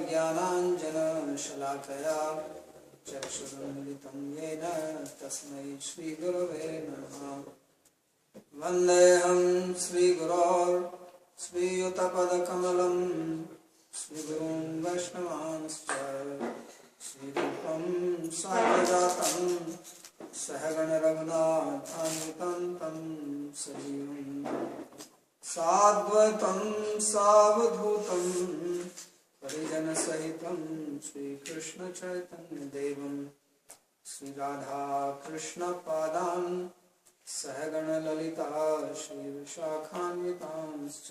ज्ञानाञ्जनशलाकया चक्षुरुन्मिलितं येन तस्मै श्रीगुरवे नमः। वन्देऽहं श्रीयुतपदकमलं श्रीगुरुं वैष्णवांश्च श्रीरूपं साग्रजातं सहगणरघुनाथान्वितं तं सजीवं साद्वैतं सावधूतं परिजनसहितं श्रीकृष्णचैतन्यदेवं श्रीराधाकृष्णपादान् सहगणललिता श्रीविशाखान्वितांश्च।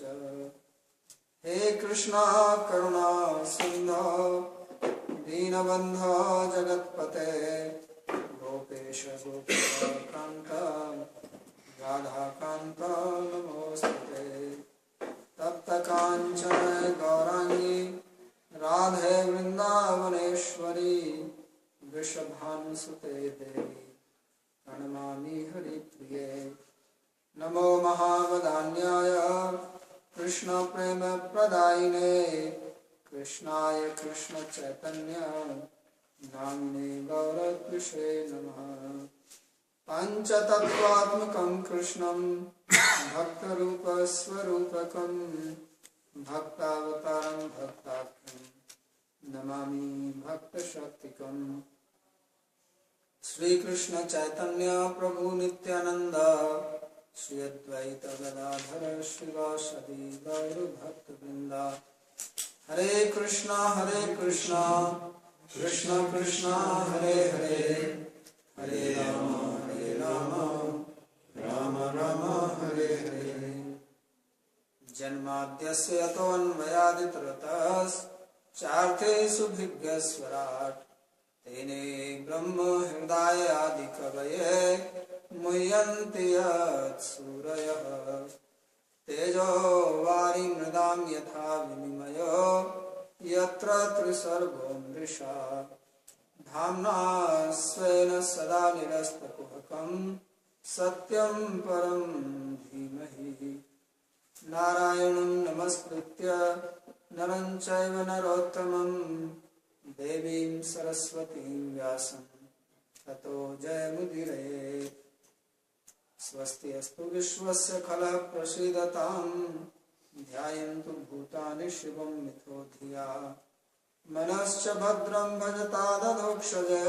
हे कृष्णा करुणा सिन्धो दीनबन्धो जगत्पते गोपेश गोपिकान्त राधाकान्त नमोस्तुते। तप्तकाञ्चन गौराङ्गी राधे वृन्दावनेश्वरी वृषभानुसुते देवी प्रणमामि हरिप्रिये। नमो महावदान्याय कृष्णप्रेमप्रदायिने कृष्णाय कृष्णचैतन्य नामिने गौरद्विषे नमः। पञ्चतत्त्वात्मकं कृष्णं भक्तरूपस्वरूपकं भक्तावतारं भक्ताख्यं नमामि भक्तशक्तिकम्। श्री कृष्ण चैतन्य प्रभु नित्यानंद श्री अद्वैत गदाधर श्रीवासदि गौर भक्त वृंदा। हरे कृष्णा कृष्ण कृष्ण हरे हरे हरे राम राम राम हरे हरे। जन्माद्यस्य यतोऽन्वयादितरतश्चार्थेषु भिज्ञस्वराट् तेने ब्रह्म हृदय आदि कवये मुह्यन्ति यत्सूरयः। तेजो वारिमृदां यथा विनिमयो यत्र त्रिसर्गो मृषा धाम्ना स्वेन सदा निरस्तकुहकं सत्यं परं धीमहि। नारायणं नमस्कृत्य नरं चैव नरोत्तमं देवीं सरस्वतीं व्यासं ततो जयमुदीरये। स्वस्ति अस्तु विश्वस्य खलः प्रसीदतां ध्यायन्तु भूतानि शिवं मिथो धिया मनश्च भद्रं भजता दधोक्षजे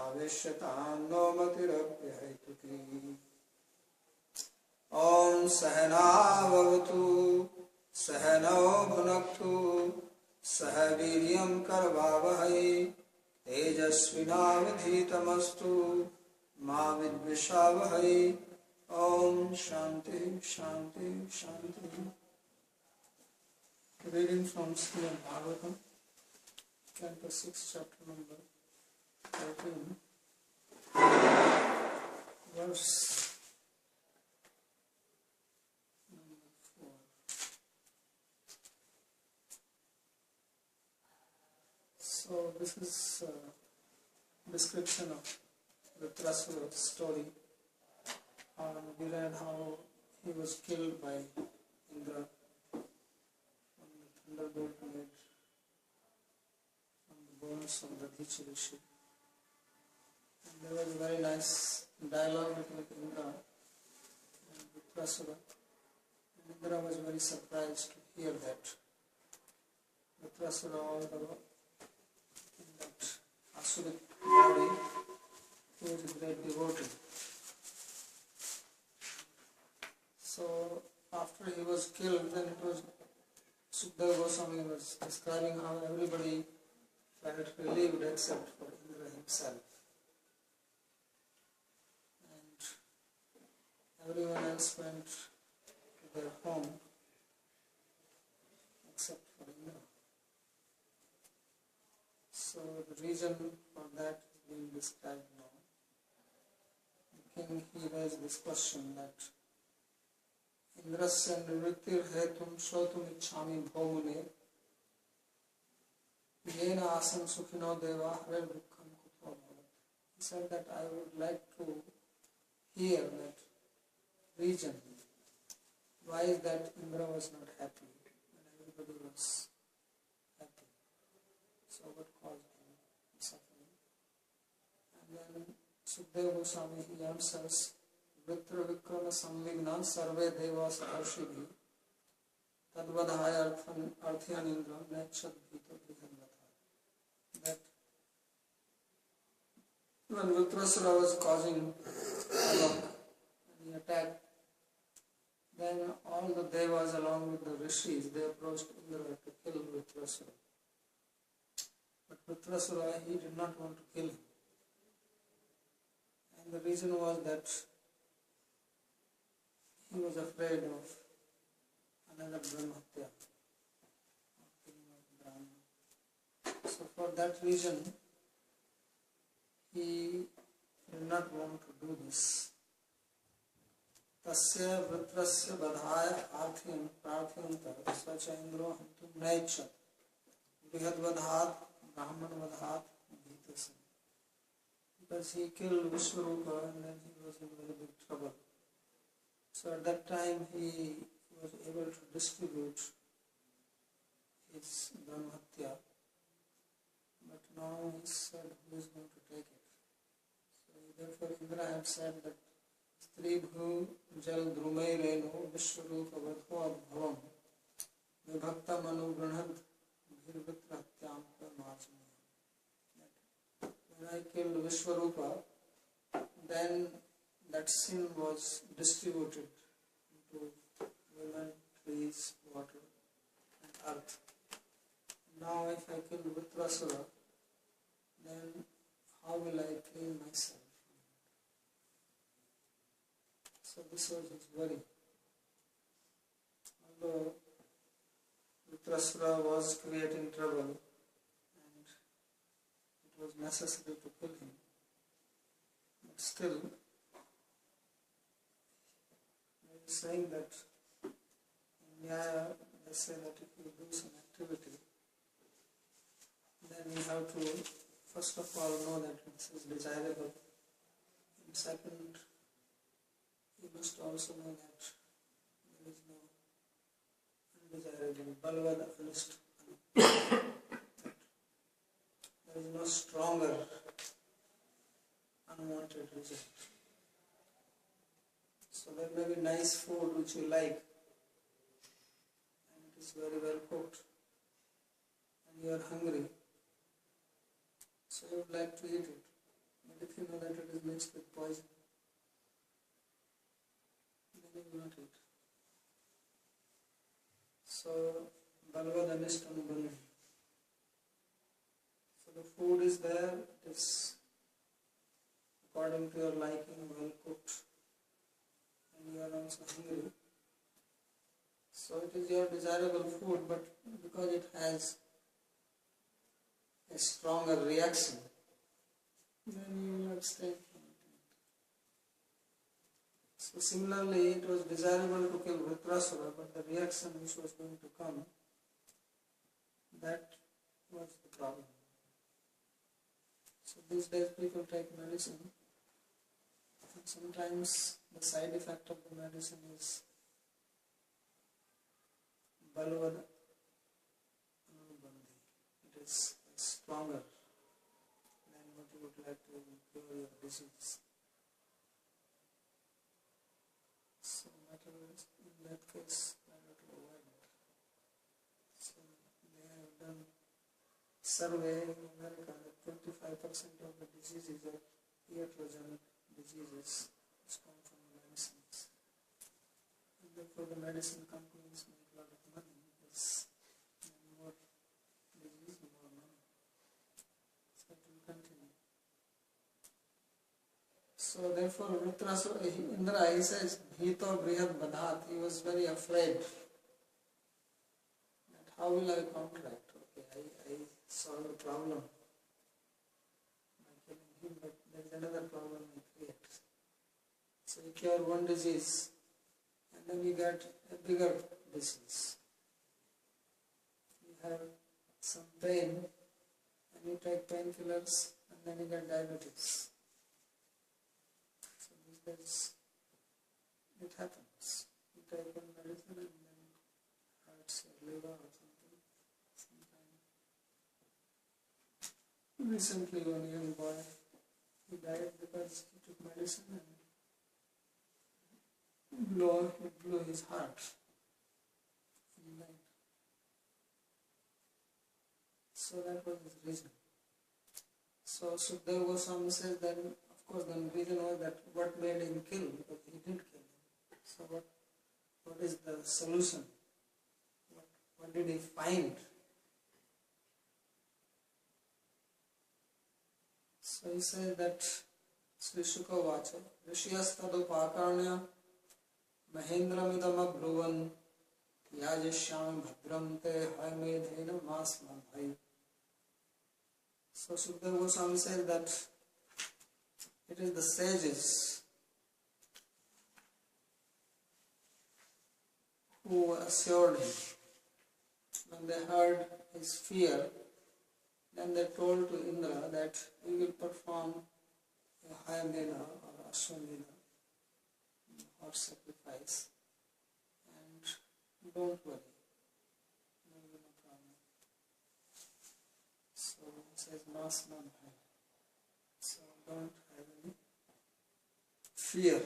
आवेश्यतां नो मतिरप्यहैतुकी। ॐ सहनाववतु सहनौ भुनक्तु सह वीर्यं करवावहै तेजस्विनावधीतमस्तु मा विद्विषावहै। ओम शांति शांति शांति। Reading from Srimad Bhagavatam, Canto 6, chapter number 13, verse number 4. So this is a description of the Trasura's story. We read how he was killed by Indra from the thunderbolt made from the bones of the Dhyuta Rishi. And there was a very nice dialogue between Indra and Trasura. And Indra was very surprised to hear that Trasura, although in that asuric body, he was a great devotee. So after he was killed, then it was Sukadeva Goswami was describing how everybody felt relieved except for Indra himself. And everyone else went to their home except for Indra. So the reason for that is being described now. The king, he raised this question that Indrasya nivrittir hetum shrotum ichchami bhomune yena asam sukhino deva hare dukkham kuto bhavat. He said that I would like to hear that reason. Why is that Indra was not happy when everybody was what caused him suffering. And then Sukadeva Goswami, he answers, Vritra Vikrama Samvignan Sarve Devas Arshibhi Tadvadhaya Arthyanindra Nechat Bhita Bhihanvatha. That when Vritrasura was causing havoc and he attacked, then all the devas along with the rishis, they approached Indra to kill Vritrasura. But Vritrasura, he did not want to kill him. And the reason was that he was afraid of another Brahmatya, of killing of Brahma. So for that reason, he did not want to do this. Tasya vritrasya badhaya arthyan prarthyantar svacha indro hantum naichat brihad vadhat brahman vadhat bhitasam. Because he killed Vishwarupa and then he was in very big trouble. So at that time he was able to distribute his Brahmatya. But now he said, who is going to take it? So therefore Indra had said that Stribhu Jal Drumay Reno Vishwarupa Vadho Bhavam Vibhakta Manu Granad Bhirvitratyam Marjana. When I killed Vishwarupa, then that sin was distributed into women, trees, water and earth. Now if I kill Vritrasura, then how will I clean myself? So this was his worry. Although Vritrasura was creating trouble and it was necessary to kill him, but still they are saying that in Nyaya they say that if you do some activity, then you have to first of all know that this is desirable, and second, you must also know that there is no undesirable balvad anist. There is no stronger unwanted result. So there may be nice food which you like and it is very well cooked and you are hungry, so you would like to eat it. But if you know that it is mixed with poison, then you will not eat. So balvad anist anubandhi. So the food is there, it is according to your liking, well cooked, and you are also hungry. So it is your desirable food, but because it has a stronger reaction, then you will abstain from it. So similarly, it was desirable to kill Vritrasura, but the reaction which was going to come, that was the problem. So these days people take medicine, and sometimes the side effect of the medicine is balvad anubandhi. It is stronger than what you would like to cure your disease. So in that case, I have to avoid it. So they have done survey in America that 25% of the diseases are iatrogenic diseases which come from medicines. And therefore the medicine companies make a lot of money because more disease, more money. So it will continue. So therefore Vritrasura, Indra, he says, Bhito Brihad Badhat, he was very afraid that how will I counteract? Okay, I solve the problem by killing him, but there is another problem I create. So you cure one disease and then you get a bigger disease. You have some pain and you take painkillers and then you get diabetes. So these days it happens. You take one medicine and then hurts your liver or something. Sometimes Recently, one young boy, he died because he took medicine and blew his heart. He died. So that was his reason. So Sukadeva Goswami says that, of course, the reason was that what made him kill, because he didn't kill him. So what is the solution? What did he find? So he says that Sri Shuka Vacha, Rishiyastadupakanya Mahendramidama Bhruvan Yajashyam Bhadram Te Haimedhena Masma Bhai. So Sukadeva Goswami says that it is the sages who assured him. When they heard his fear, then they told to Indra that we will perform a Hayamena or Ashwamena, horse sacrifice, and don't worry, there will be no problem. So it says Masna Bhai. So don't have any fear.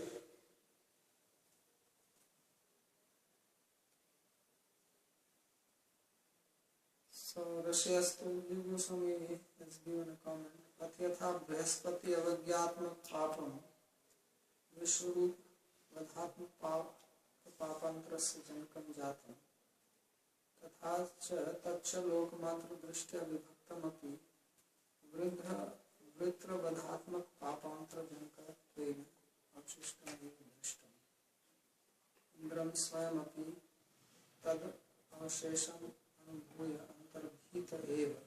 So Rashiyastu Goswami has given a comment. Atyatha Brihaspati Avagyatma Papam Vishwarup Vadhatma Papantrasya Jankam Jatam Tatha Tacha Lokmatra Drishtya Vibhaktamapi Vritra Vadhatma Papantra Janka Tvena Achishtam Drishtam Indram Swayamapi Tad Avashesham Anubhuya Antarbhita Eva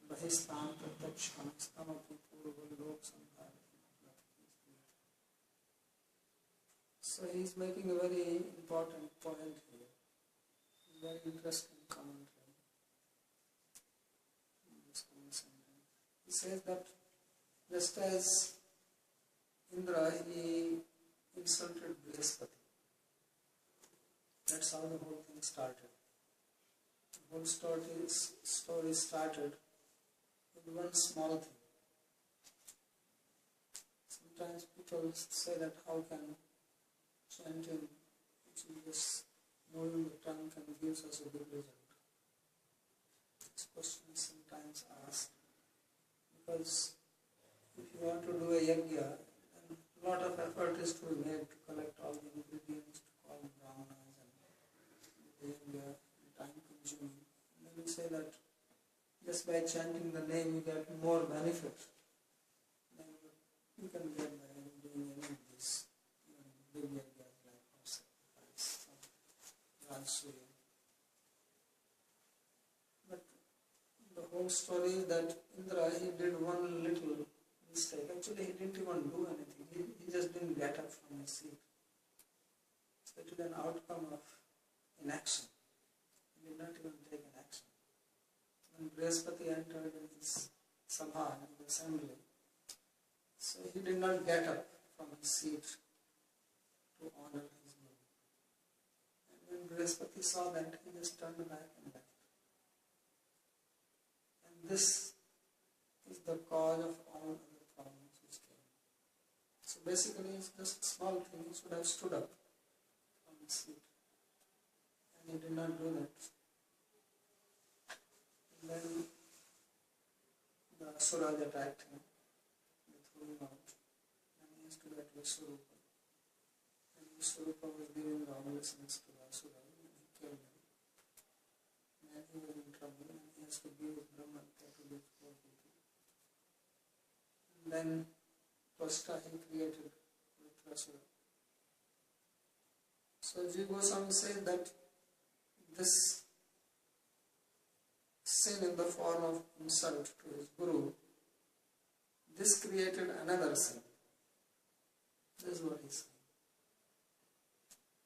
Bahistan Prataksham Stamapi Purva Lok Samdhara. So he is making a very important point here. Very interesting commentary. He says that just as Indra, he insulted Brihaspati. That's how the whole thing started. The whole story started with one small thing. Sometimes people say that how can chanting, which is just moving the tongue, can give us a good result. This question is sometimes asked because if you want to do a yajna, then a lot of effort is to be made to collect all the ingredients, to call the brahmanas and the yajna, time consuming. And then you say that just by chanting the name you get more benefit than you can get by doing any of this big yajnas like horse sacrifice, Rajasuya. But the whole story is that Indra, he did one little mistake. Actually, he didn't even do anything. He just didn't get up from his seat. So it is an outcome of inaction. He did not even take an action. When Brihaspati entered in his sabha, in the assembly, so he did not get up from his seat to honor his guru. And when Brihaspati saw that, he just turned back and left. And this is the cause of all other problems which came. So basically, it's just a small thing. He should have stood up from his seat. And he did not do that. And then the Asuras attacked him. They threw him out. And he used to get Vishwarupa. And Vishwarupa was giving the obeisance to the Asuras. And he killed him. And he was in trouble. And he has to give his Brahmatya to these poor people. And then Twasta he created with Asura. So Jiva Goswami says that this sin in the form of insult to his guru, this created another sin. This is what he is saying.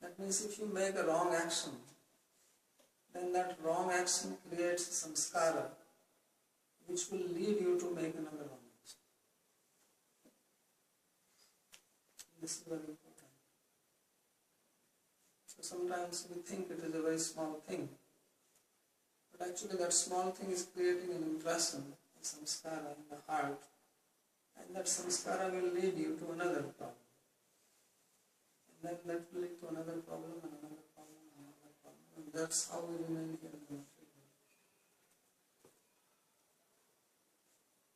That means if you make a wrong action, then that wrong action creates samskara, which will lead you to make another wrong action. This is very important. So sometimes we think it is a very small thing, but actually that small thing is creating an impression, the samskara in the heart, and that samskara will lead you to another problem. And then that will lead to another problem and another problem and another problem. And that's how we remain here in the material world.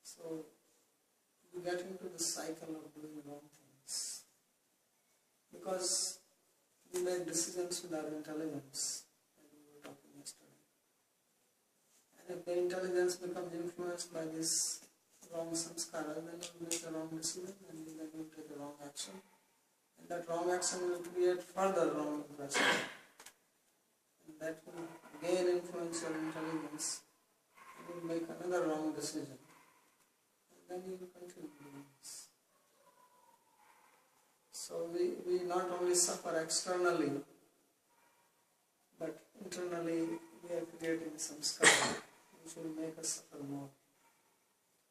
So we get into the cycle of doing wrong things. Because we make decisions with our intelligence, as we were talking yesterday. And if the intelligence becomes influenced by this wrong samskara, then you will make a wrong decision and then you will take a wrong action. And that wrong action will create further wrong impression. And that will again influence your intelligence and you will make another wrong decision. And then you will continue doing this. So we not only suffer externally, but internally we are creating samskara which will make us suffer more.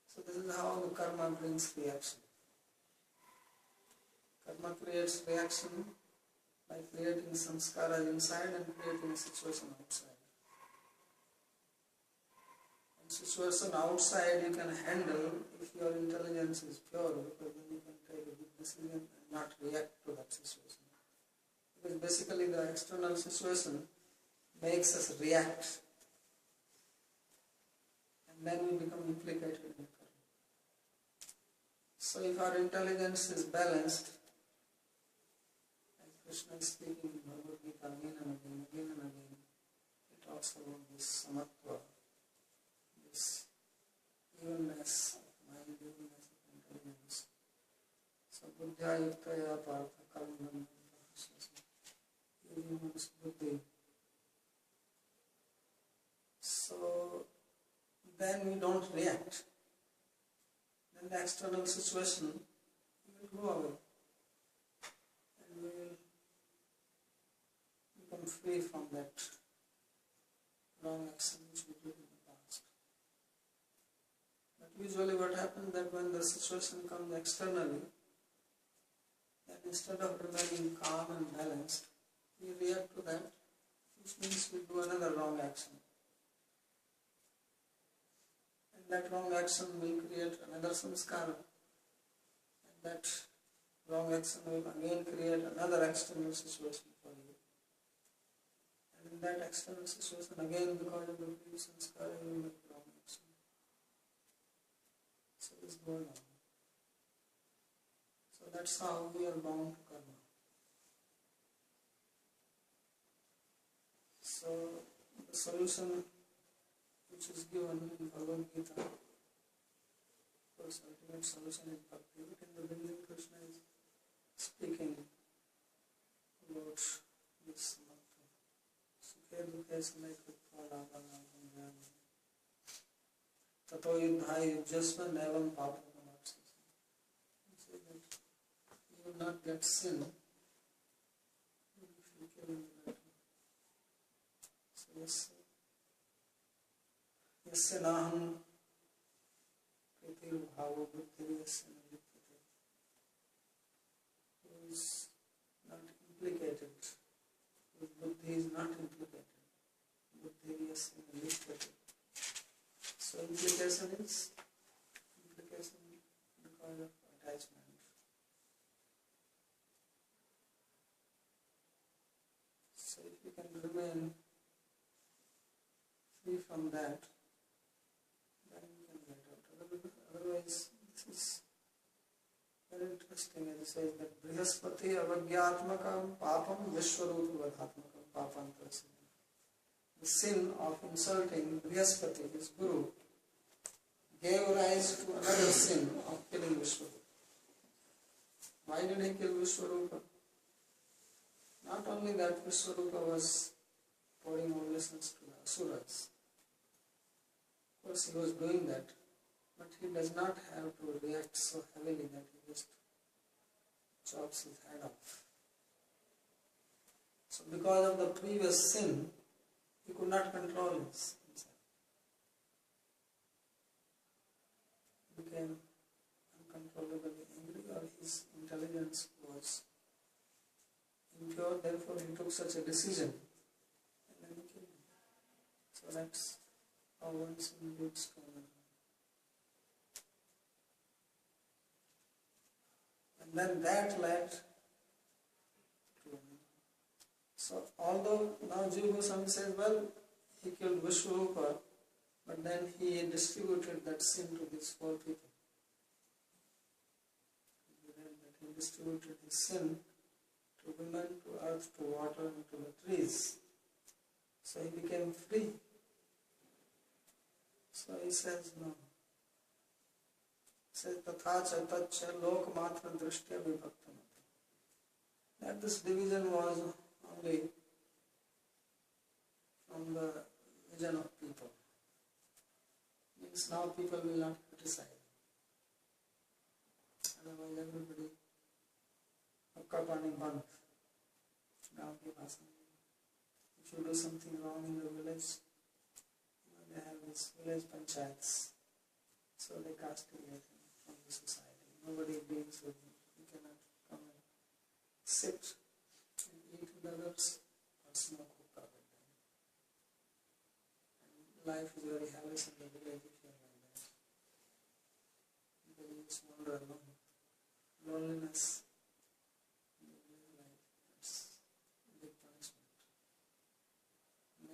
So this is how the karma brings reaction. Karma creates reaction by creating samskara inside and creating a situation outside. And situation outside you can handle if your intelligence is pure, because then you can take a good decision and not react to that situation. Because basically the external situation makes us react, and then we become implicated in it. So if our intelligence is balanced, as Krishna is speaking in Bhagavad Gita again and again, he talks about this samatva, this evenness of mind, evenness of intelligence. So buddhya yuktaya partha karmanam evenness buddhi. So then we don't react. Then the external situation will go away and we will become free from that wrong action which we did in the past. But usually what happens that when the situation comes externally, then instead of remaining calm and balanced, we react to that, which means we do another wrong action. That wrong action will create another samskara, and that wrong action will again create another external situation for you. And in that external situation, again because of the previous samskara, you will make wrong action. So this goes on. So that's how we are bound to karma. So the solution which is given in Bhagavad Gita, of course, ultimate solution is Bhakti, but in the beginning Krishna is speaking about this samatva. Sukhe dukhe samay kritva lavana bhanjana tato yudhaya yujasva nevam papam amarchasi. He says that you will not get sin if you kill in the battle. So yes, यस्य नाहं प्रीतिर्भावो बुद्धिर्यस्य न लिप्यते. Who is not implicated, whose buddhi is not implicated. Buddhiryasya na liप्यते. So implication is implication because of attachment. So if you can remain free from that, otherwise, this is very interesting. As it says that Brihaspati avagyatmakam papam vishwarupa vadhatmakam papantarasya. The sin of insulting Brihaspati, his guru, gave rise to another sin of killing Vishwarupa. Why did he kill Vishwarupa? Not only that Vishwarupa was pouring out lessons to the asuras. Of course, he was doing that. But he does not have to react so heavily that he just chops his head off. So because of the previous sin, he could not control himself. He became uncontrollably angry, or his intelligence was impure, therefore he took such a decision and then he killed him. So that's how one sin leads to another. then that led to. So although now Jiva Goswami says, well, he killed Vishwarupa, but then he distributed that sin to these four people. He distributed his sin to women, to earth, to water, and to the trees. So he became free. So he says, no. He says, Tatha cha tatcha lok matra drishtya vibhaktam. That this division was only from the vision of people. Means now people will not criticize. Otherwise everybody Akka pani band. Gaon ki bhasha mein. If you do something wrong in the village, they have these village panchayats. So they castigate him from the society. Nobody deals with him. He cannot come and sit and eat with others or smoke hookah with them. And life is very hellish in the village if you are like that. Because you just wander alone. Loneliness.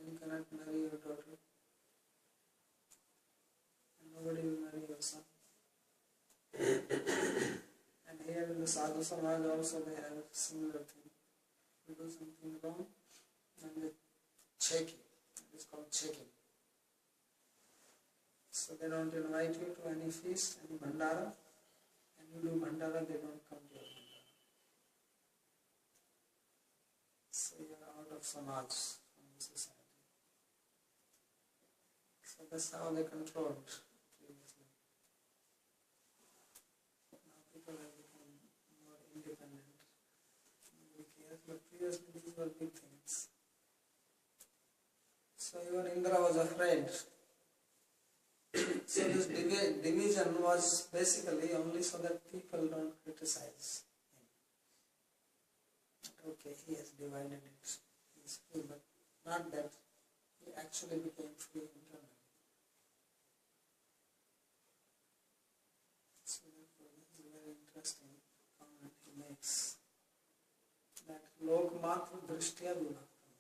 You cannot marry your daughter, and nobody will marry your son. And here in the Sadhu Samaj also they have a similar thing. You do something wrong, and they check you. It is called checking. So they don't invite you to any feast, any bhandara, and you do bhandara, they don't come to your bhandara. So you are out of Samaj, from the society. So that's how they controlled previously. Now people have become more independent. But previously these were big things. So even Indra was afraid. So this division was basically only so that people don't criticize him. Okay, he has divided it. He is free, but not that he actually became free internally. So therefore, this is a very interesting comment he makes. That lok matra drishtya vibhaktam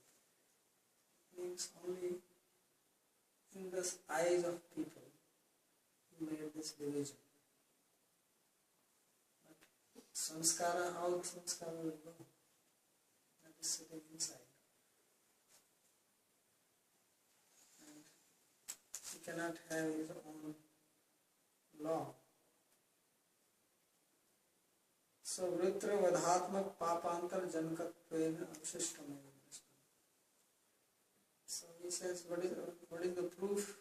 means only in the eyes of people he made this division. But samskara, how samskara will go? That is sitting inside. And he cannot have his own law. So vritra vadhatmak papantar jankatvena avshishtameva. So he says, what is the proof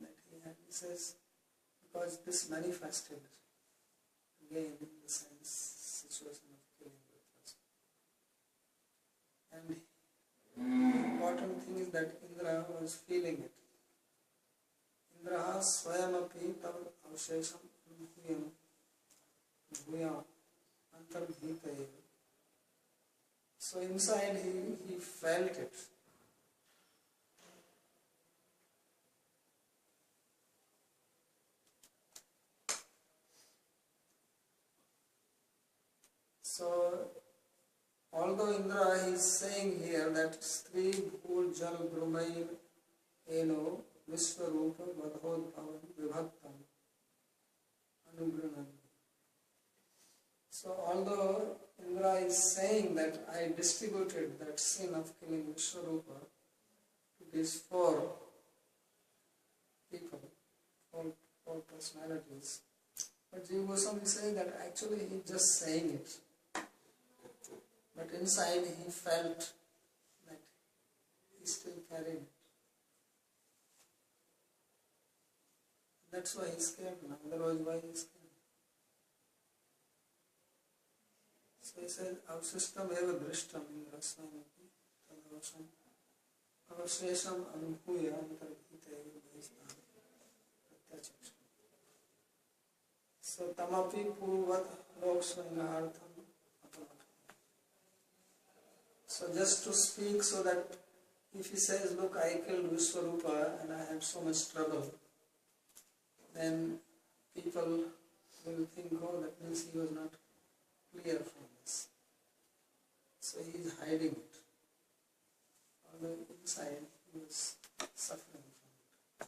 that he had? He says, because this manifested again in the sense situation of killing the person. And the important thing is that Indra was feeling it. Indra swayamapi tav avshesham bhuyam antarbhita. So inside he felt it. So, although Indra is saying here that Stri Bhul Jal Brumair Eno Vishwarupa Vadhod Bhavan Vibhaktam Anugranam. So, although Indra is saying that I distributed that sin of killing Vishwarupa to these four people, four personalities, but Jiva Goswami is saying that actually he is just saying it. But inside he felt that he still carried it. That's why he's scared now. Otherwise, why he's scared? So he says, avsistam eva drishtam indrasvamati tadavasam avashesham anubhuya antarbhita eva bhaistam pratyachaksham. So tamapi purvat loksvangartham. So just to speak so that if he says, look, I killed Vishwarupa and I had so much trouble, then people will think, oh, that means he was not clear from this. So he is hiding it. Although inside he was suffering from it.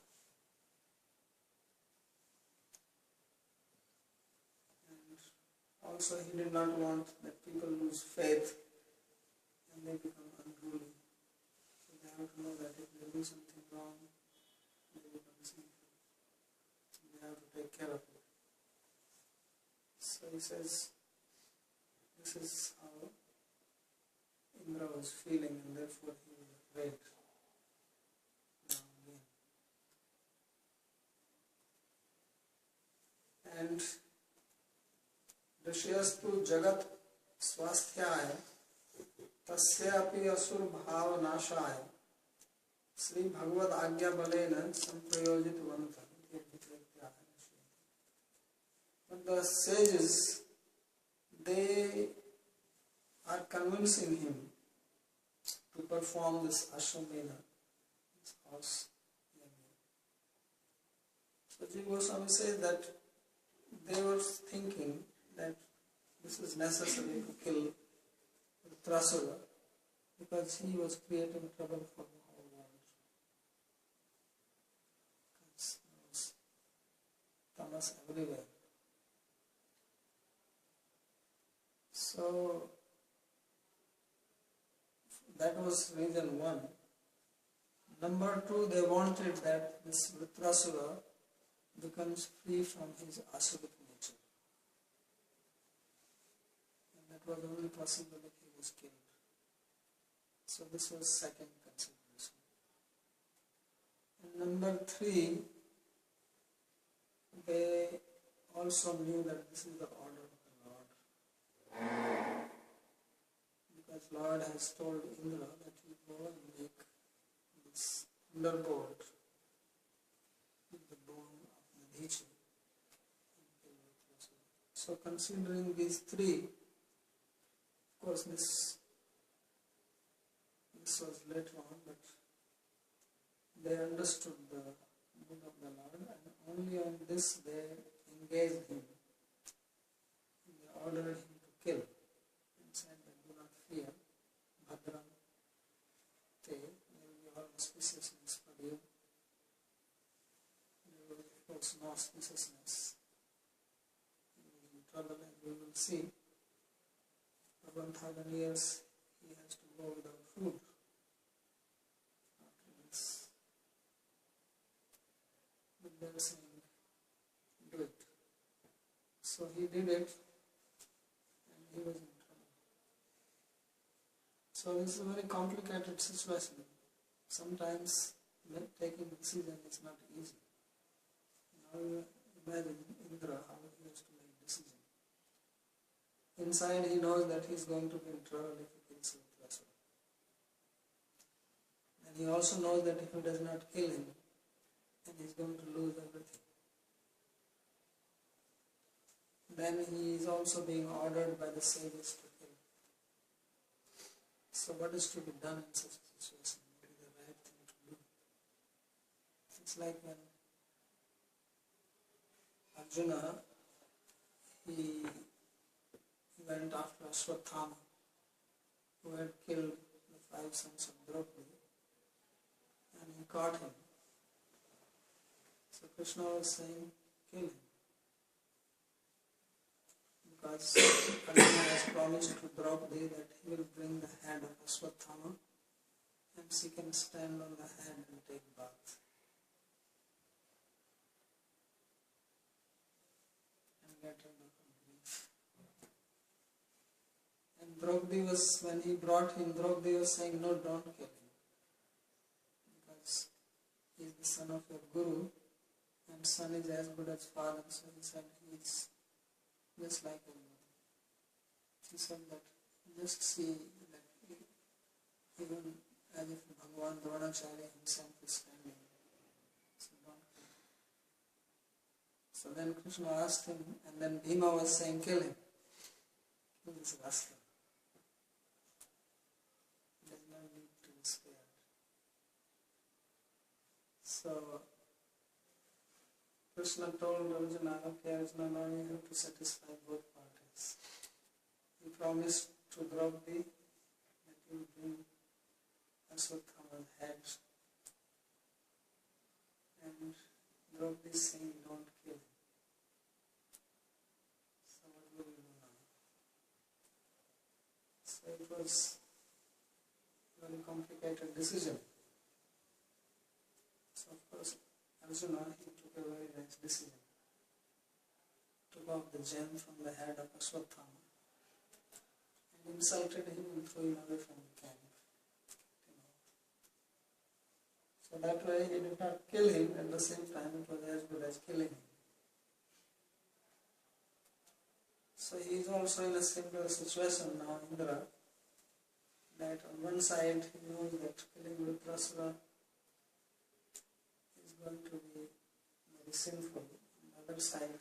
And also he did not want that people lose faith and they become unruly. So they have to know that if they do something wrong, they become sinful. So they have to take care of it. So he says, this is how Indra was feeling, and therefore he was afraid. And Rishyastu Jagat Swasthyaya Tasyapi Asur Bhav Nashaya Sri Bhagavad Agya Balena Samprayojit Vanta. But the sages, they are convincing him to perform this Ashwamedha, this horse yajna. So Jiva Goswami says that they were thinking that this is necessary to kill Trasura because he was creating trouble for the whole world. Because there was tamas everywhere. So that was reason one. Number two, they wanted that this Vritrasura becomes free from his asuric nature. And that was only possible if he was killed. So this was second consideration. And number three, they also knew that this is the order of the Lord. Because Lord has told Indra that you go and make this thunderbolt with the bone of the Dasa. So considering these three, of course this was later on, but they understood the mood of the Lord, and only on this they engaged him. They ordered him to kill and said that do not fear, Bhadram te, there will be all auspiciousness for you. There will of course no auspiciousness. He was in trouble, and we will see for 1,000 years he has to go without food. After this, but they were saying, do it. So he did it, and he was in trouble. So this is a very complicated situation. Sometimes taking decision is not easy. Now you imagine Indra, how he has to make decision. Inside he knows that he is going to be in trouble if he kills Vritrasura. And he also knows that if he does not kill him, then he is going to lose everything. Then he is also being ordered by the sages to kill. So what is to be done in such a situation? What is the right thing to do? It's like when Arjuna, he went after Ashwatthama, who had killed the 5 sons of Draupadi, and he caught him. So Krishna was saying, kill him. Because Arjuna has promised to Draupadi that he will bring the head of Ashwatthama and she can stand on the head and take bath. And get rid of her grief. And Draupadi was, when he brought him, Draupadi was saying, no, don't kill him. Because he is the son of your Guru, and son is as good as father. So he said, he is just like a mother. He said that just see that even as if Bhagavan Dronacharya himself is standing. So don't kill him. So then Krishna asked him, and then Bhima was saying, kill him. Kill this rascal. He does not need to be scared. So Krishna told Arjuna, okay Arjuna, now you have to satisfy both parties. he promised to Draupadi that he would bring Ashwatthama's head. And Draupadi is saying, don't kill him. So what will we do now? So it was a very complicated decision. So of course Arjuna, he took a very nice decision. Took off the gem from the head of Ashwatthama and insulted him and threw him away from the camp. So that way he did not kill him, at the same time it was as good as killing him. So he is also in a similar situation now, Indra, that on one side he knows that killing Vritrasura is going to be very sinful. On the other side,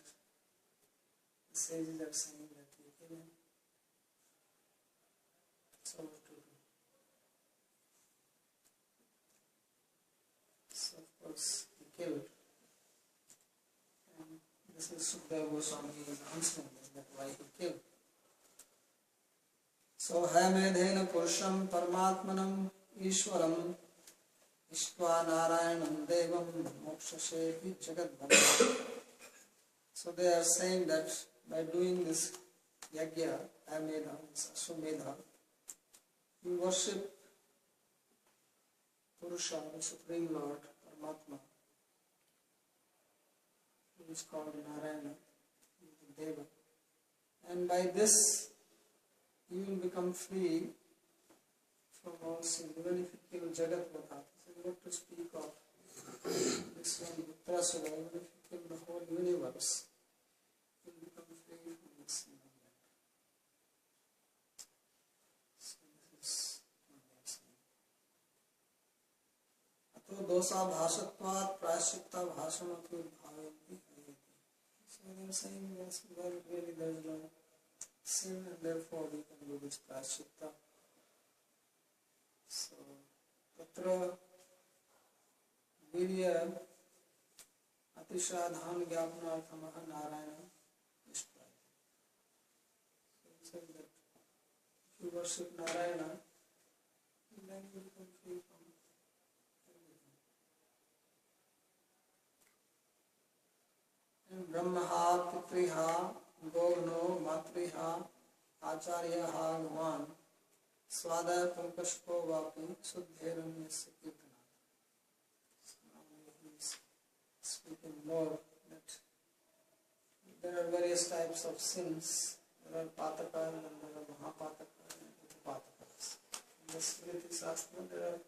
the sages are saying that we kill him. So what to do? So of course he killed. And this is Sukadeva Goswami is answering that why he killed. So Hayamedhena Purusham Paramatmanam Ishwaram Ishtva Narayanam Devam Mokshashehi Jagadbhava. So they are saying that by doing this yagya, Hayamedha, this Ashwamedha, you worship Purusha, the Supreme Lord, Paramatma, who is called Narayana, Deva. And by this, you will become free from all sin, even if you kill Jagat Vata. So not to speak of this one, Vittasura, even if you kill the whole universe, you will become free from this sin. So this is what they are saying. Ato dosa bhasatvat prashikta bhasanati bhavanti. So they are saying, yes, well, really there is no sin and therefore we can do this prashikta. So, tatra virya atishadhan gyapnarthamaha narayana ishpraya. So he says that if you worship Narayana, then you become free from everything. And brahmaha, pitriha, gogno, matriha, acharyaha, gvan, Svada Pankashko Vapi Suddheram Yasya Kirtana. So now he is speaking more that there are various types of sins. There are Patakas and there are Mahapatakas and Upapatakas. In the Smriti Shastra there are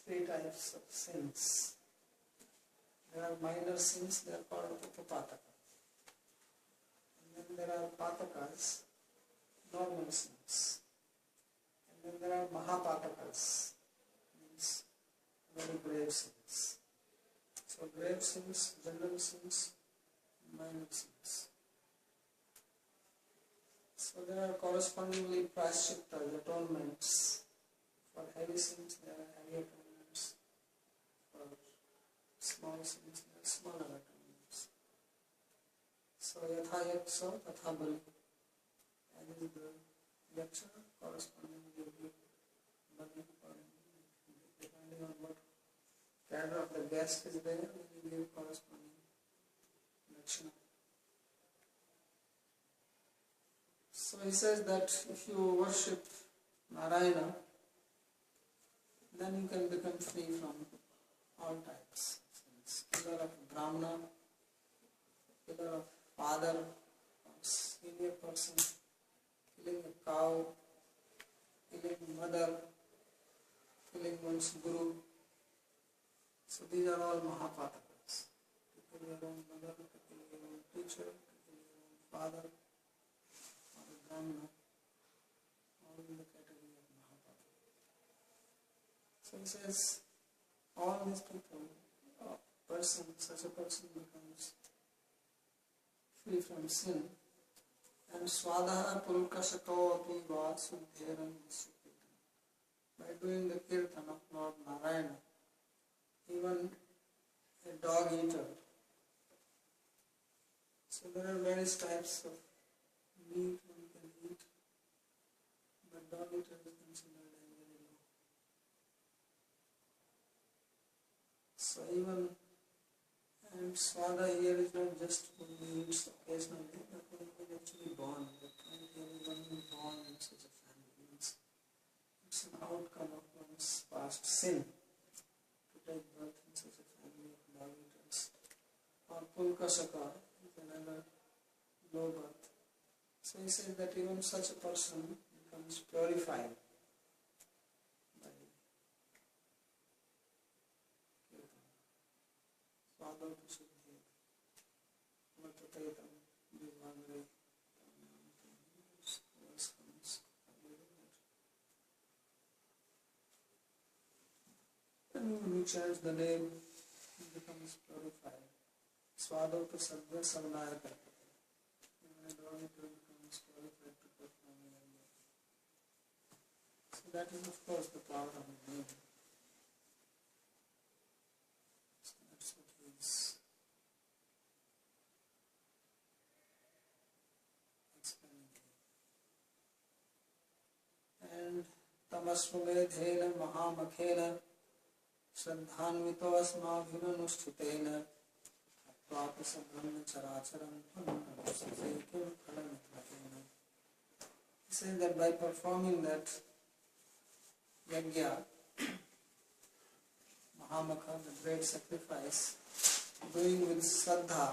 three types of sins. There are minor sins, they are called Upapatakas. And then there are Patakas, normal sins. And then there are Mahapatakas, means very grave sins. So grave sins, general sins, minor sins. So there are correspondingly prashiktas, atonements. For heavy sins there are heavy atonements. For small sins there are smaller atonements. So yatha yaksha tatha bali. That is the yaksha corresponding to the bali, depending on what cadre of the guest is there, we will give corresponding lakshana. So he says that if you worship Narayana, then you can become free from all types. Pillar of Brahmana, pillar of father, senior person, killing a cow, killing mother, killing one's guru. So these are all Mahapatakas. To kill your own mother, to kill your own teacher, to kill your own father, or a Brahmana, all in the category of Mahapataka. So he says, all these people, such a person becomes free from sin. And Swadaha Pulkashako Apiva Suddheram Sukirtan. By doing the Kirtan of Lord Narayana, even a dog eater. So there are various types of meat one can eat. dormitory is considered as very low. So even, and Swada here is not just when we eat occasionally, but when we actually born. The point here is when we born in such a family. It's an outcome of one's past sin to take birth in such a family of dormitories. Or Pulkasaka is another low birth. So he says that even such a person becomes purified by kirtan. Swada to Siddhi, Vatatayatam, Vivagre, verse comes. And when he chants the name, he becomes purified. Swada to Sadhya Savnaya Karpate. When a dormitory becomes qualified to perform yajna. So that is of course the power of the name. So that's what he is explaining here. And tamasvamedhena mahamakhena Shraddhanvito asmabhinanushthitena Tvapisa brahma characharam phalam phalam. He says that by performing that yajna, Mahamakha, the great sacrifice, doing with Shraddha,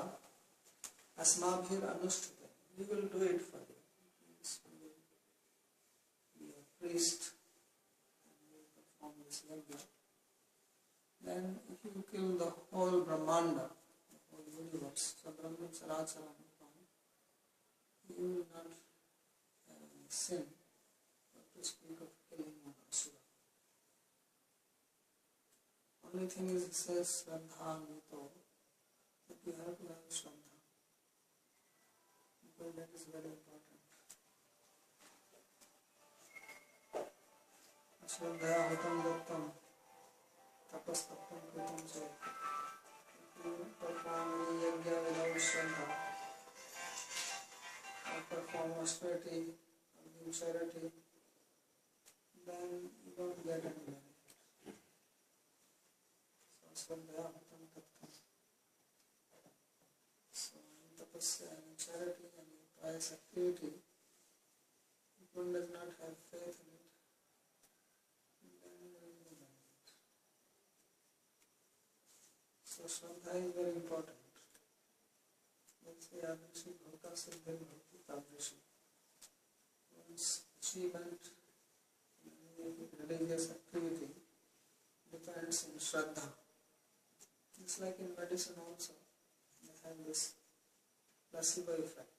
asmabhir anushtite, we will do it for you. We will be a priest and we will perform this yajna. Then if you kill the whole Brahmanda, the whole universe, so Brahma Characharam, you will not have any sin, but to speak of killing one asura. Only thing is it says Shraddha Mito, that you have to have Shraddha, because that is very important. Shraddha Hutam Dattam Tapastapam Kritam Se. If you perform any yajna without Shraddha, or perform austerity, or give charity, then you don't get any benefit. So Shraddha Hutam Tattam. So in tapasya and charity and in pious activity, if one does not have faith in it, then there is no benefit. So Shraddha is very important. Let's say Adrishi Bhakta Siddhi Bhakti Tadrishi. One's achievement in any religious activity depends in Shraddha. It's like in medicine also. They have this placebo effect.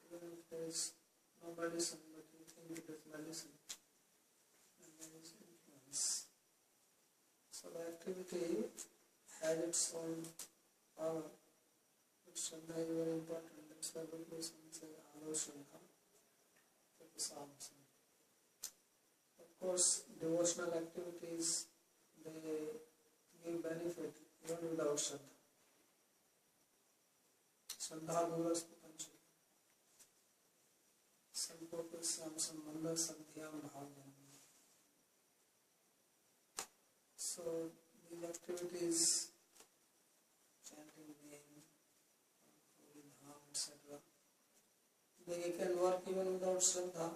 Even if there is no medicine, but you think it is medicine, and there is influence. So the activity has its own power, but Shraddha is very important. That's why Bhakti says, Alo Shraddha, Tapasamasa. Of course, devotional activities, they give benefit even without Shraddha. Shraddha Guras Patanchali. Sankopasam Sambandha Sadhyam Bhavyam. So these activities, chanting name, holy dham, etc., they can work even without Shraddha,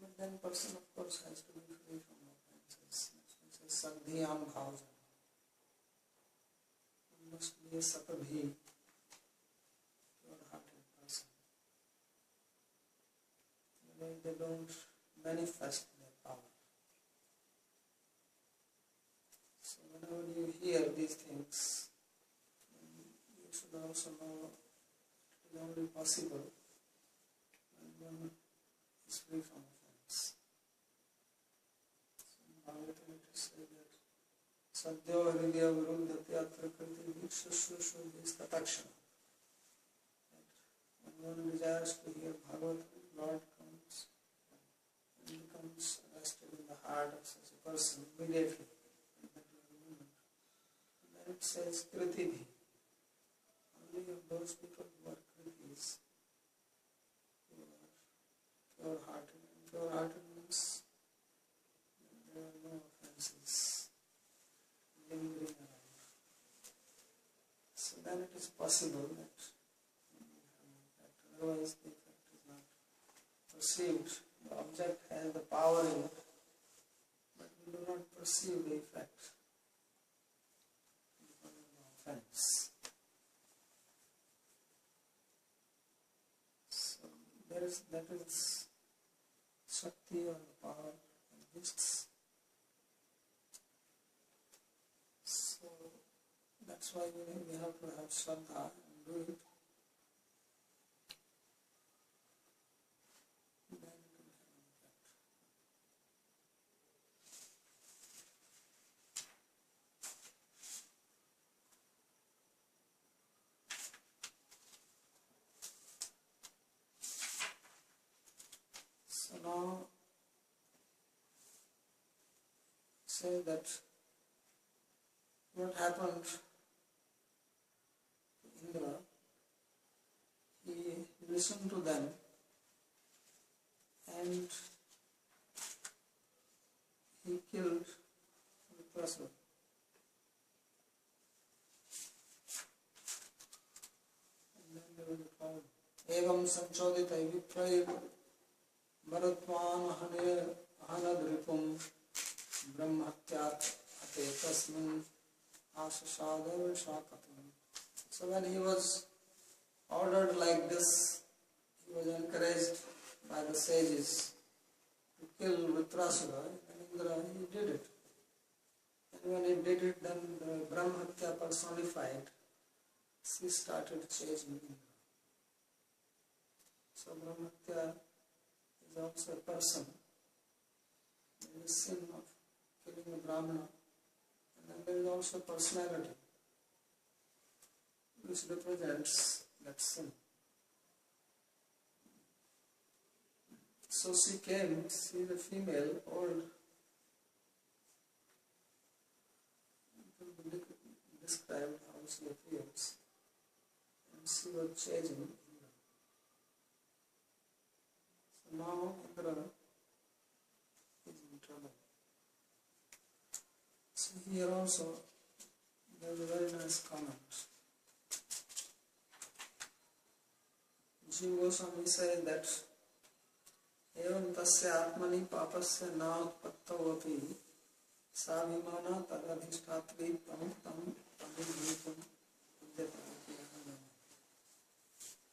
but then person of course has to be free from offenses. It says Sadhyam Bhavyam. One must be a Satabhi, pure-hearted person. They don't manifest their power. So whenever you hear these things, you should also know it is only possible when one is free from offense. So in Bhagavatam it is said that Sadhyo Hridya Viruddhati Atra Kriti Vikshashushu Vistatakshana. When one desires to hear Bhagavatam, Lord comes and becomes arrested in the heart of such a person immediately, in that very moment. And then it says Kritibhi. Only of those people who are Kritis, who are pure-hearted. Pure-hearted means there are no offenses lingering around. So then it is possible that you have an effect. Otherwise the effect is not perceived. The object has the power in it, but we do not perceive the effect because of the offense. So that is Shakti or the power exists. So that's why we have to have Shraddha and do it. Then it will have an effect. So now say that what happened to Indra, he listened to them and he killed Vitrasura. And then there was a problem. Evam sanchodita viprair maratman ahanadripum brahmatyat ate tasmin asasadav shakatam. So when he was ordered like this, he was encouraged by the sages to kill Vitrasura, and Indra, he did it. And when he did it, then the Brahmatya personified, she started chasing Indra. So Brahmatya is also a person. There is sin of killing a Brahmana, and then there is also personality, which represents that sin. So she came, she is a female, old, described how she appears, and she was chasing Indra. So now Indra is in trouble. So here also there is a very nice comment. Jiva Goswami says that evam tasya atmani papasya nautpattavapi savimana tadadhishtatri tam padidhitam udyatavati.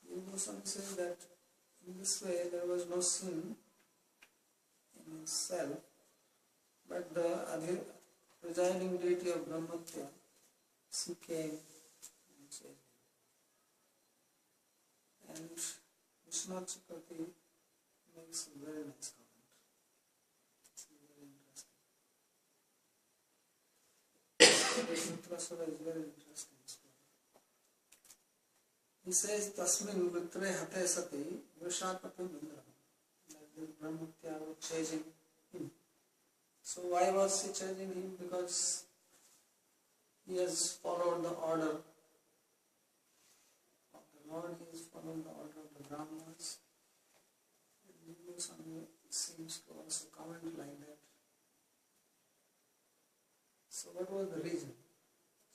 Jiva Goswami says that in this way there was no sin in itself, but the presiding deity of Brahmatya, she came and said. And Vishwanath Chakravarti makes a very nice comment. It's very interesting. Vitrasura is very interesting story. He says, Tasmin Vitre Hate Sati Vrishapati Indra. Like the Brahmatya was chasing him. So why was he chasing him? Because he has followed the order of the Lord, he has followed the order of the Brahmanas. And Jiva Goswami seems to also comment like that. So what was the reason?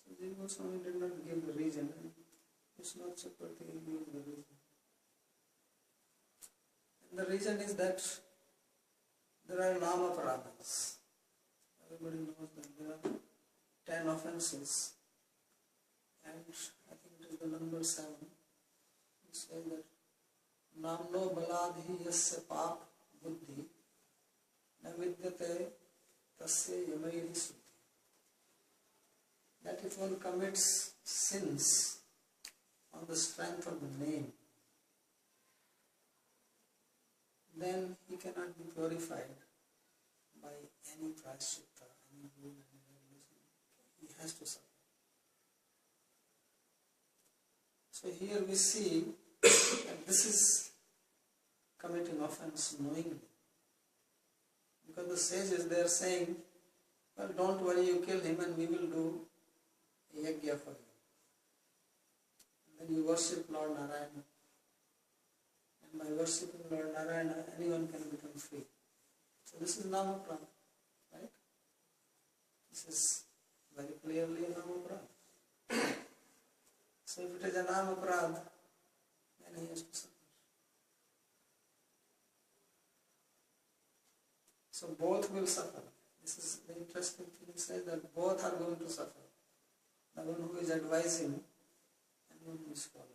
So Jiva Goswami did not give the reason, and Vishwanath Chakravarti gave the reason. And the reason is that there are nama paradhas. Everybody knows that there are 10 offenses, and I think it is the number 7. It says that namno baladhi yasya pap buddhi na vidyate tasya yamairi suddhi. That if one commits sins on the strength of the name, then he cannot be purified by any prashchitta, any rule, any regulation. He has to suffer. So here we see that this is committing offense knowingly. Because the sages, they are saying, well, don't worry, you kill him and we will do a yajna for you. And then you worship Lord Narayana. And by worshipping Lord Narayana, anyone can become free. So this is Namaprana, right? This is very clearly a Namaprana. So if it is a Namaprana, then he has to suffer. So both will suffer. This is the interesting thing, he says that both are going to suffer. The one who is advising and one who is following.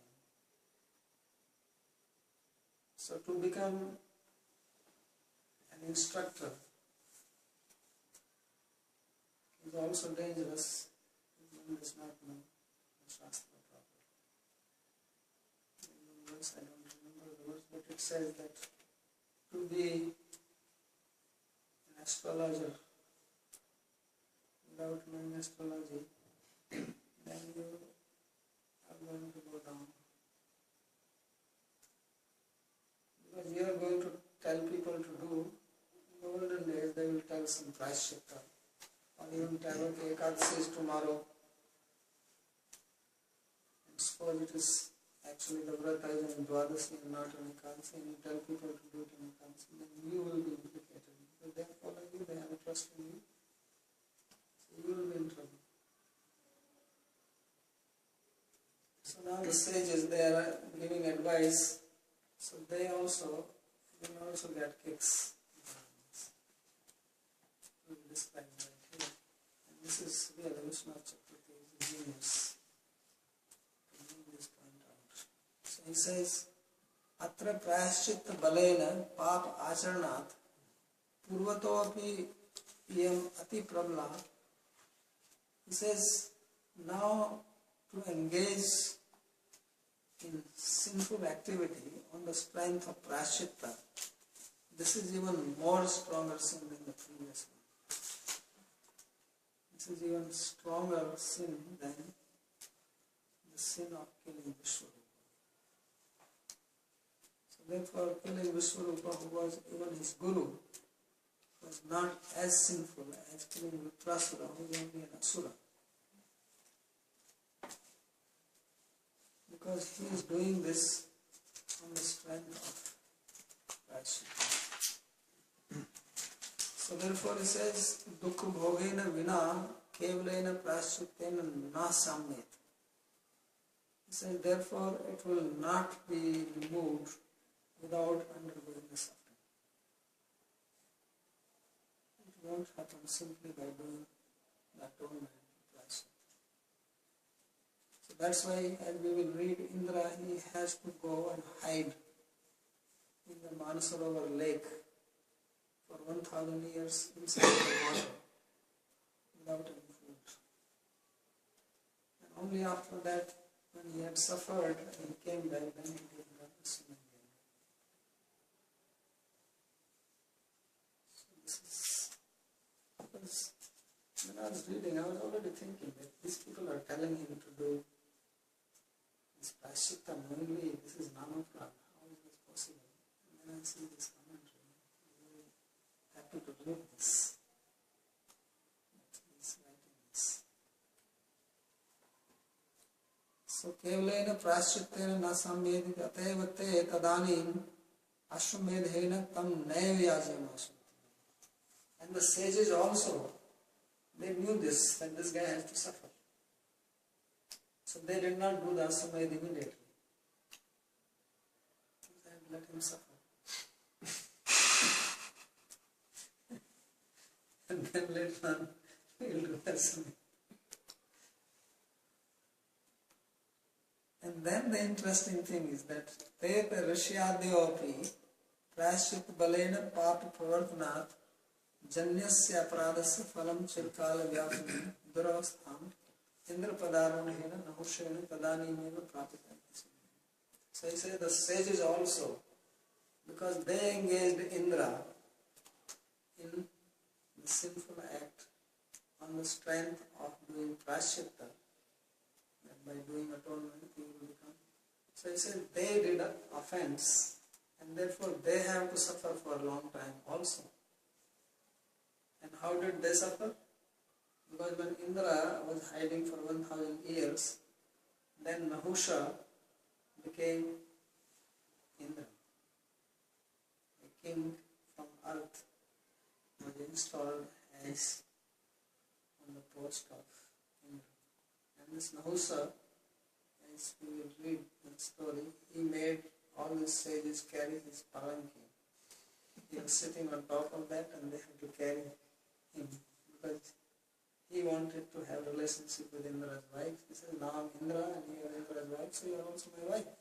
So to become an instructor is also dangerous if one does not know the Shastra properly. In the verse, I don't remember the verse, but it says that to be an astrologer without knowing astrology, then you are going to go down. Because you are going to tell people to do, in the olden days they will tell some prashchitta, or even tell, okay, Ekadasi is tomorrow, and suppose it is actually the Vrata is on Dwadasi and not on Ekadasi, and you tell people to do it on Ekadasi, then you will be implicated, because they are following you, they have a trust in you, so you will be in trouble. So now the sages, they are giving advice, so they also will also get kicks. We will describe that here. And this is really Vishnu Chakravarti is a genius to bring this point out. So he says, Atra prayashchitta balena pap acharnat purvato api iyam ati prabla. He says, now to engage in sinful activity on the strength of prashchitta, this is even more stronger sin than the previous one. This is even stronger sin than the sin of killing Vishwarupa. So therefore, killing Vishwarupa, who was even his guru, was not as sinful as killing Viprasura, who was only an asura. Because he is doing this on the strength of prashchitta. So therefore he says, Dukha bhogena vina kevalena prashchittena na sammet. He says, therefore it will not be removed without undergoing the suffering. It won't happen simply by doing the atonement. So that's why, as we will read, Indra, he has to go and hide in the Manasarovar lake for 1000 years inside the water without any food. And only after that, when he had suffered and he came back, then he did the sin again. So this is, because when I was reading, I was already thinking that these people are telling him to do this prashchitta knowingly, this is Namaprana. How is this possible? And then I see this commentary. I'm very happy to read this. He's writing this. So, kevalena prashchittena na samvedit atevate tadanim ashwamedhena tam naivyajam asvati. And the sages also, they knew this, that this guy has to suffer. So they did not do the Aswamed immediately. They let him suffer. And then later on, he will do Aswamed. And then the interesting thing is that Te Rishyadyopi Prashchit Balena Papa Pravartanat Janyasya Pradasya Phalam Chirkala Vyapani Duravastham Indra Padaronhena Nahushena Tadanimeva Prapitanti. So he says the sages also, because they engaged Indra in the sinful act on the strength of doing prashchitta, that by doing atonement he will become. So he says they did an offense and therefore they have to suffer for a long time also. And how did they suffer? Because when Indra was hiding for 1000 years, then Nahusha became Indra. king from earth was installed as on the post of Indra. And this Nahusa, as we will read the story, he made all the sages carry his palanquin. He was sitting on top of that and they had to carry him because he wanted to have a relationship with Indra's wife. He said, now I'm Indra and you are Indra's wife, so you are also my wife.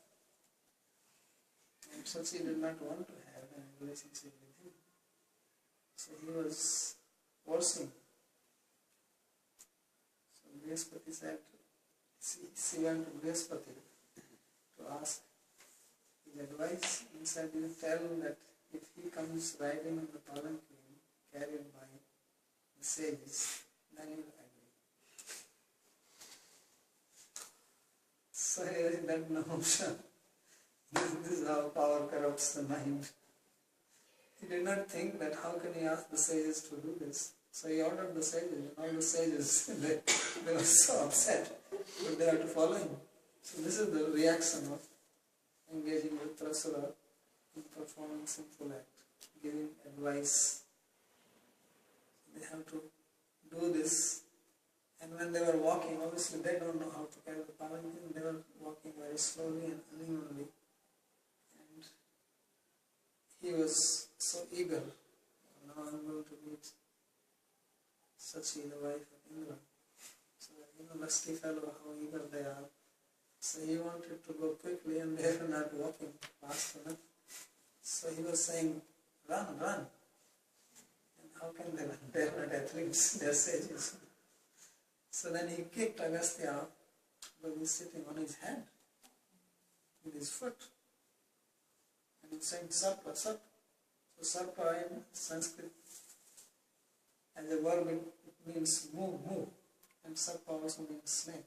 And Sachi did not want to have a relationship with him. So he was forcing. So Brihaspati said, she went to Brihaspati to ask his advice and said, you tell that if he comes riding on the palanquin carried by the sages, then he will agree. So that Nahusha, this is how power corrupts the mind. He did not think that how can he ask the sages to do this. So he ordered the sages, and all the sages, they were so upset, but they had to follow him. So this is the reaction of engaging with Trasura in performing sinful act, giving advice. They have to do this. And when they were walking, obviously they don't know how to carry the palanquin. They were walking very slowly and unevenly. And he was so eager. Now I'm going to meet Sachi, the wife of Indra. So, lusty fellow, how eager they are. So he wanted to go quickly and they were not walking fast enough. So he was saying, run, run. And how can they run? They are not athletes, they are sages. So then he kicked Agastya, but he's sitting on his head with his foot. And he's saying, Sarpa, Sarpa. So Sarpa in Sanskrit, as a verb, it means move, move. And Sarpa also means snake.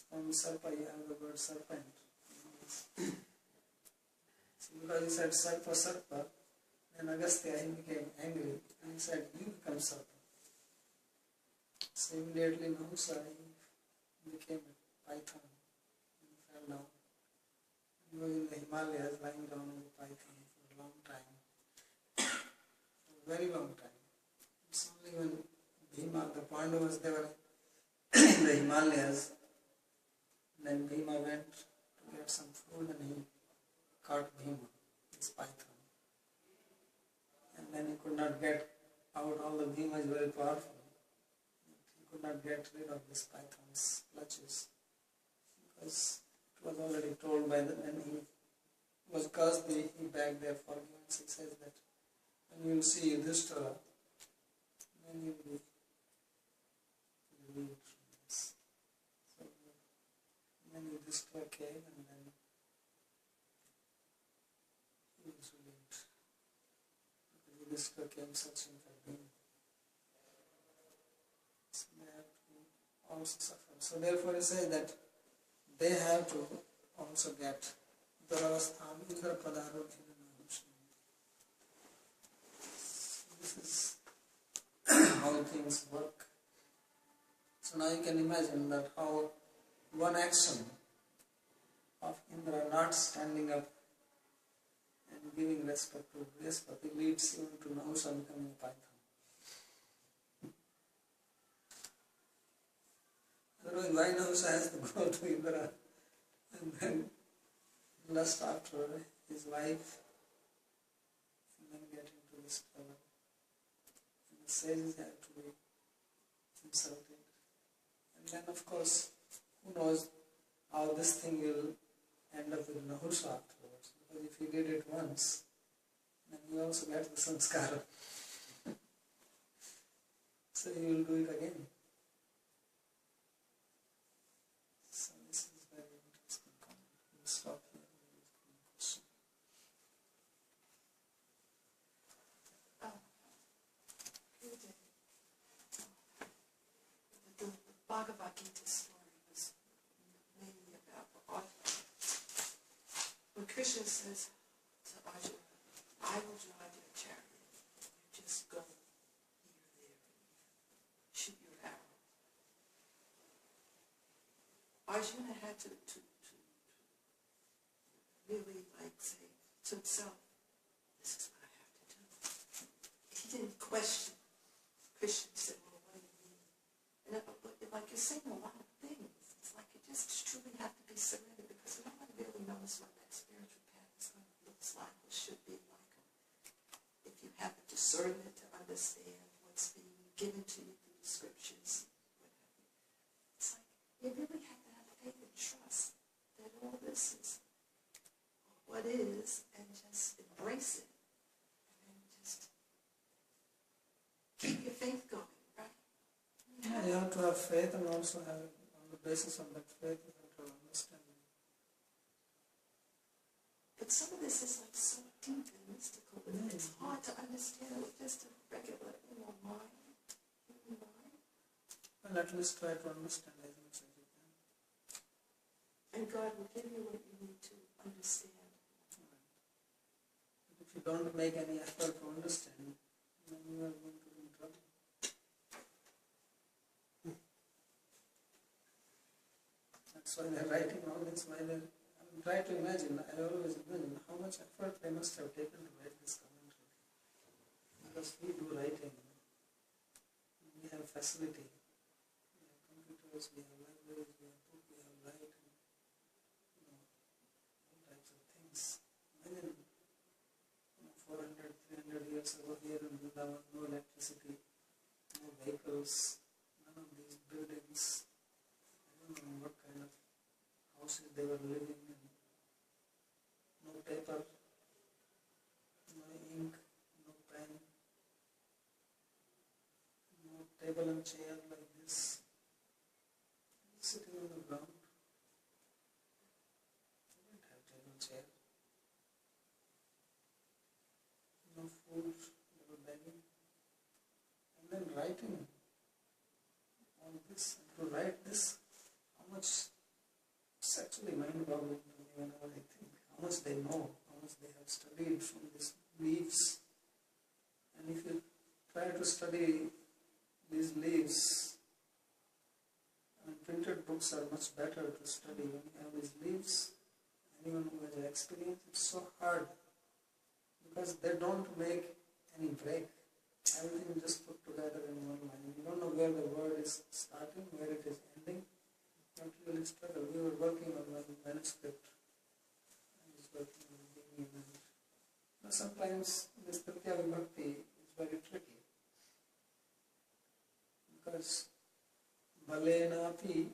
From Sarpa you have the word serpent. So because he said Sarpa, Sarpa, then Agastya he became angry and he said, you become Sarpa. So immediately Nahusa he became a python and fell down. He was in the Himalayas lying down in the python for a long time. For a very long time. It's only when Bhima, the Pandavas, they were in the Himalayas. Then Bhima went to get some food and he caught Bhima, this python. And then he could not get out, all the Bhima is very powerful. He could not get rid of this python's clutches because it was already told by the, when he was cursed, he begged their forgiveness. He says that when you will see Yudhishthira, then you will be relieved from this. So then Yudhishthira came and then he was relieved. Because Yudhishthira came searching for him. So they have to also suffer. So therefore he says that they have to also get Duravastham Indra Padaro Bhinanahusha. This is how things work. So now you can imagine that how one action of Indra not standing up and giving respect to Brihaspati leads even to Nahusha becoming a python. Otherwise, why Nahusha has to go to Indra and then lust after his wife and then get into this trouble? And the sages have to be insulted. And then of course, who knows how this thing will end up with Nahusha afterwards. Because if he did it once, then he also gets the sanskara. So he will do it again. So this is very interesting comment. We'll stop here. Question. The Bhagavad Gita story was mainly about when Krishna says to Arjuna, I will drive your chariot. You just go here, there, and shoot your arrow. Arjuna had to really say to himself, this is what I have to do. He didn't question. Christian said, well, what do you mean? And like you're saying a lot of things. It's like you just truly have to be surrendered because nobody really knows what that spiritual path is going to look like or should be like. If you have the discernment to understand what's being given to you through the scriptures, what have you. It's like you really have to have faith and trust that all this is what is, and just embrace it, and then just keep your faith going, right? Yeah, you have to have faith and also have, on the basis of that faith, you have to understand. But some of this is like so deep and mystical that it's hard to understand with just a regular, mind. Well, at least try to understand as much as you can. And God will give you what you need to understand. If you don't make any effort to understand, then you are going to be in trouble. That's why they're writing all this. Try to imagine, I always imagine how much effort they must have taken to write this commentary. Because we do writing. We have facility. We have computers, we have libraries, we have book, we have light, and, all types of things. Imagine 400, 300 years ago here in Vrindavan, no electricity, no vehicles, none of these buildings. I don't know what kind of houses they were living in. No paper, no ink, no pen, no table and chair like this. Sitting on the ground. They don't have table and chair. No food, they were begging. And then writing all this, and to write this, how much, it's actually mind-boggling to me whenever I think how much they know, how much they have studied from these leaves. And if you try to study these leaves, printed books are much better to study when you have these leaves. Anyone who has experience, it's so hard because they don't make any break. Everything is just put together in one line. You don't know where the word is starting, where it is ending. You have to really struggle. We were working on one manuscript. I was working on the beginning. Sometimes this Tritiya Vibhakti is very tricky because Bale-na-api,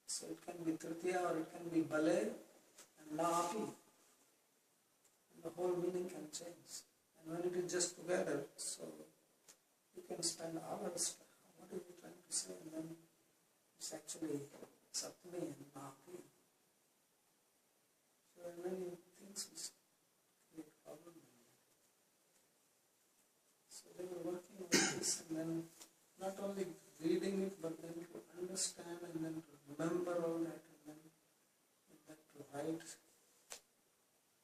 so it can be Tritiya or it can be Bale and Na-api. And the whole meaning can change. And when it is just together, so you can spend hours, what are you trying to say? And then it's actually Saptami and Na-api. So there are many things which create problem. So they were working on this and then not only reading it, but then to understand and then to remember all that and then to write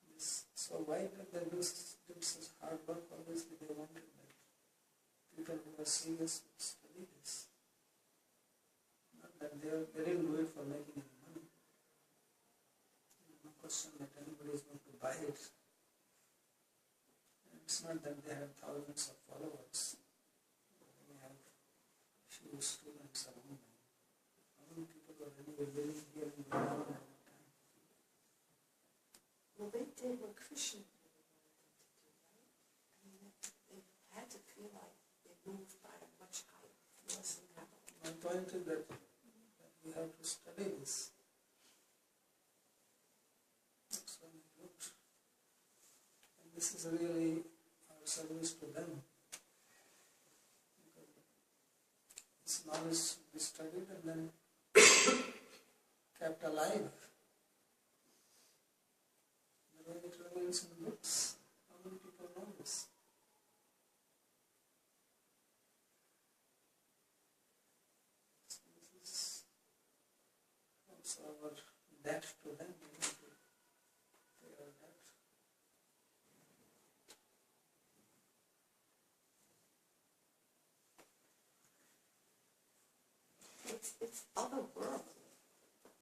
this. So why did they do such hard work? Obviously they wanted that people who are serious would study this. Not that they didn't do it for making any money. No question that anybody is going to buy it. And it's not that they have thousands of followers. They have few students around them. How many people were anyway living here in Vrindavan at that time? Well, they did what Krishna really wanted them to do, right? I mean, they had to feel like they moved by a much higher force and power. My point is that we have to study this. That's why we wrote. And this is really our service to them. This knowledge should be studied and then kept alive. And when it remains in books, how many people know this? So this is also our debt to them. We need to pay our debt. It's other world.